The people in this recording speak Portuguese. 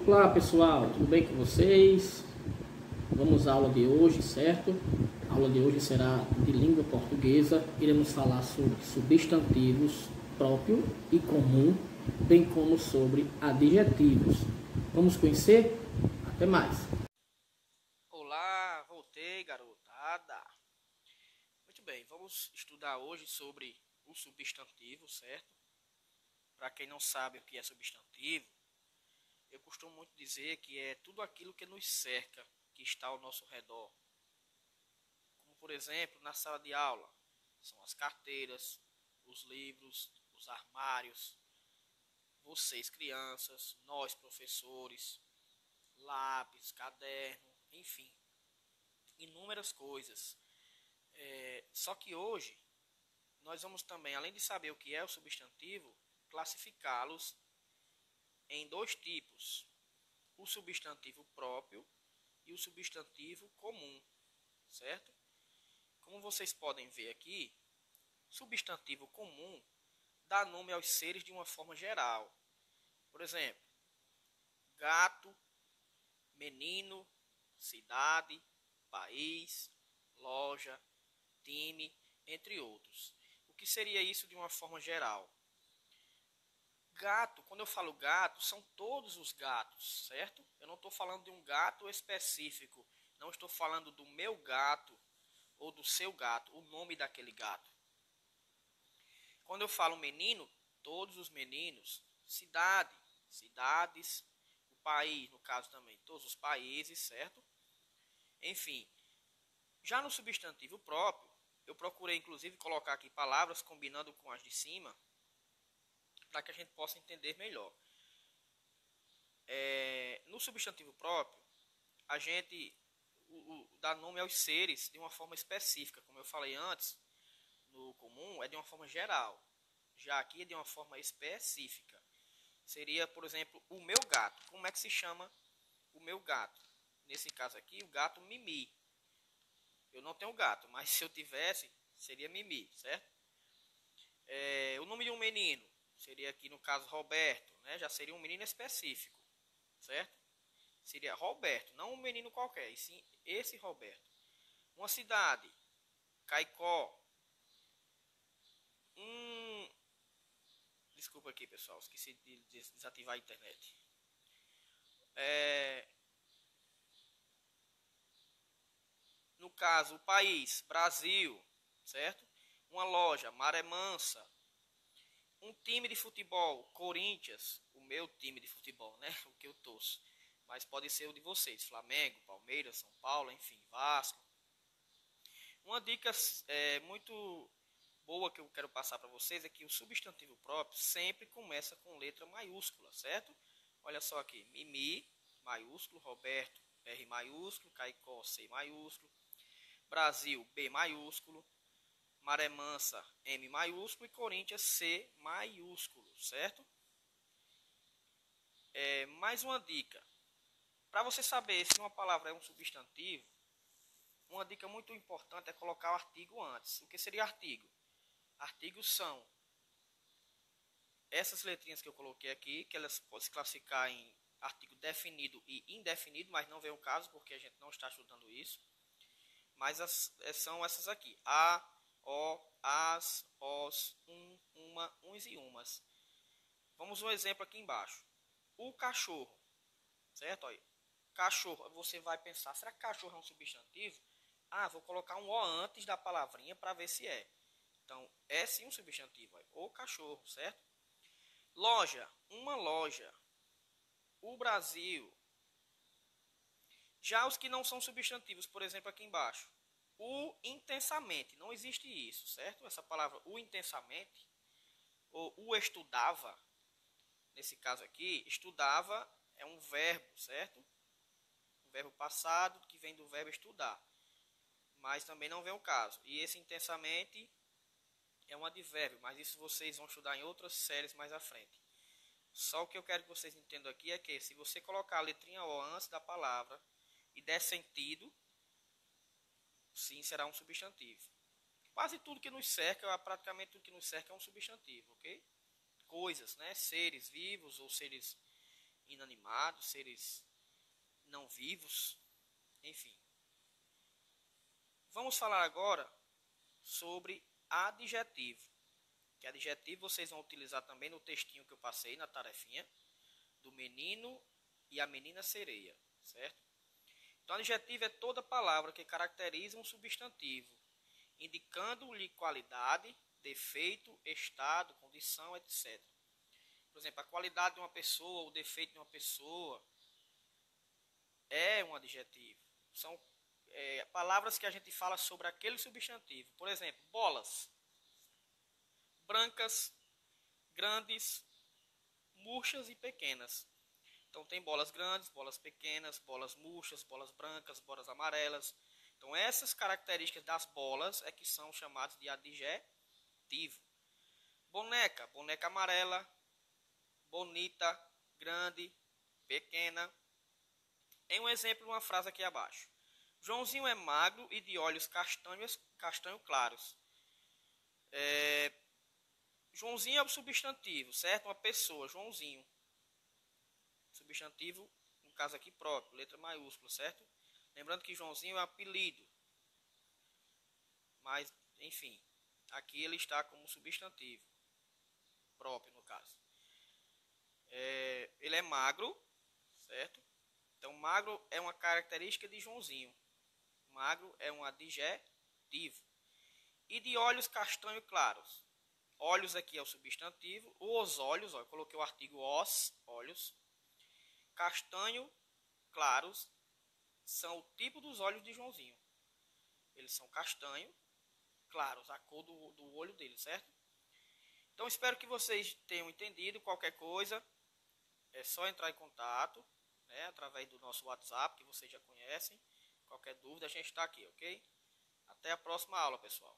Olá pessoal, tudo bem com vocês? Vamos à aula de hoje, certo? A aula de hoje será de língua portuguesa. Iremos falar sobre substantivos próprio e comum, bem como sobre adjetivos. Vamos conhecer? Até mais! Olá, voltei, garotada. Muito bem, vamos estudar hoje sobre o substantivo, certo? Para quem não sabe o que é substantivo, eu costumo muito dizer que é tudo aquilo que nos cerca, que está ao nosso redor. Como, por exemplo, na sala de aula, são as carteiras, os livros, os armários, vocês crianças, nós professores, lápis, caderno, enfim, inúmeras coisas. Só que hoje nós vamos também, além de saber o que é o substantivo, classificá-los em dois tipos: o substantivo próprio e o substantivo comum, certo? Como vocês podem ver aqui, substantivo comum dá nome aos seres de uma forma geral. Por exemplo, gato, menino, cidade, país, loja, time, entre outros. O que seria isso de uma forma geral? Gato, quando eu falo gato, são todos os gatos, certo? Eu não estou falando de um gato específico. Não estou falando do meu gato ou do seu gato, o nome daquele gato. Quando eu falo menino, todos os meninos. Cidade, cidades. O país, no caso também, todos os países, certo? Enfim, já no substantivo próprio, eu procurei inclusive colocar aqui palavras combinando com as de cima, para que a gente possa entender melhor. No substantivo próprio, a gente dá nome aos seres de uma forma específica. Como eu falei antes, no comum é de uma forma geral. Já aqui é de uma forma específica. Seria, por exemplo, o meu gato. Como é que se chama o meu gato? Nesse caso aqui, o gato Mimi. Eu não tenho gato, mas se eu tivesse, seria Mimi, certo? O nome de um menino seria aqui, no caso, Roberto, né? Já seria um menino específico, certo? Seria Roberto, não um menino qualquer, e sim esse Roberto. Uma cidade, Caicó. Desculpa aqui, pessoal, esqueci de desativar a internet. No caso, o país, Brasil, certo? Uma loja, Maré Mansa. Um time de futebol, Corinthians, o meu time de futebol, né? O que eu torço. Mas pode ser o de vocês, Flamengo, Palmeiras, São Paulo, enfim, Vasco. Uma dica muito boa que eu quero passar para vocês é que o substantivo próprio sempre começa com letra maiúscula, certo? Olha só aqui, Mimi, maiúsculo, Roberto, R maiúsculo, Caicó, C maiúsculo, Brasil, B maiúsculo, Maré Mansa, M maiúsculo e Corinthians, C maiúsculo, certo? Mais uma dica. Para você saber se uma palavra é um substantivo, uma dica muito importante é colocar o artigo antes. O que seria artigo? Artigos são essas letrinhas que eu coloquei aqui, que elas podem se classificar em artigo definido e indefinido, mas não vem o caso porque a gente não está estudando isso. Mas são essas aqui: a, o, as, os, uma, uns e umas. Vamos um exemplo aqui embaixo. O cachorro, certo? Olha, cachorro, você vai pensar, será que cachorro é um substantivo? Vou colocar um o antes da palavrinha para ver se é. Então, é sim um substantivo, olha, o cachorro, certo? Loja, uma loja. O Brasil. Já os que não são substantivos, por exemplo, aqui embaixo. O intensamente, não existe isso, certo? Essa palavra, o intensamente, ou o estudava, nesse caso aqui, estudava é um verbo, certo? Um verbo passado que vem do verbo estudar. Mas também não vem o caso. E esse intensamente é um advérbio, mas isso vocês vão estudar em outras séries mais à frente. Só o que eu quero que vocês entendam aqui é que se você colocar a letrinha O antes da palavra e der sentido, sim, será um substantivo. Quase tudo que nos cerca, praticamente tudo que nos cerca é um substantivo, ok? Coisas, né? Seres vivos ou seres inanimados, seres não vivos, enfim. Vamos falar agora sobre adjetivo. Que adjetivo vocês vão utilizar também no textinho que eu passei na tarefinha do menino e a menina sereia, certo? Então, adjetivo é toda palavra que caracteriza um substantivo, indicando-lhe qualidade, defeito, estado, condição, etc. Por exemplo, a qualidade de uma pessoa, o defeito de uma pessoa é um adjetivo. São palavras que a gente fala sobre aquele substantivo. Por exemplo, bolas. Brancas, grandes, murchas e pequenas. Então tem bolas grandes, bolas pequenas, bolas murchas, bolas brancas, bolas amarelas. Então essas características das bolas é que são chamadas de adjetivo. Boneca, boneca amarela, bonita, grande, pequena. Em um exemplo, uma frase aqui abaixo. Joãozinho é magro e de olhos castanho claros. Joãozinho é o substantivo, certo? Uma pessoa, Joãozinho. Substantivo, no caso aqui próprio, letra maiúscula, certo? Lembrando que Joãozinho é apelido. Mas, enfim, aqui ele está como substantivo próprio, no caso. Ele é magro, certo? Então, magro é uma característica de Joãozinho. Magro é um adjetivo. E de olhos castanho claros. Olhos aqui é o substantivo. Os olhos, ó, eu coloquei o artigo os, olhos. Castanho claros são o tipo dos olhos de Joãozinho. Eles são castanho claros, a cor do olho dele, certo? Então, espero que vocês tenham entendido. Qualquer coisa, é só entrar em contato, né, através do nosso WhatsApp, que vocês já conhecem. Qualquer dúvida, a gente está aqui, ok? Até a próxima aula, pessoal.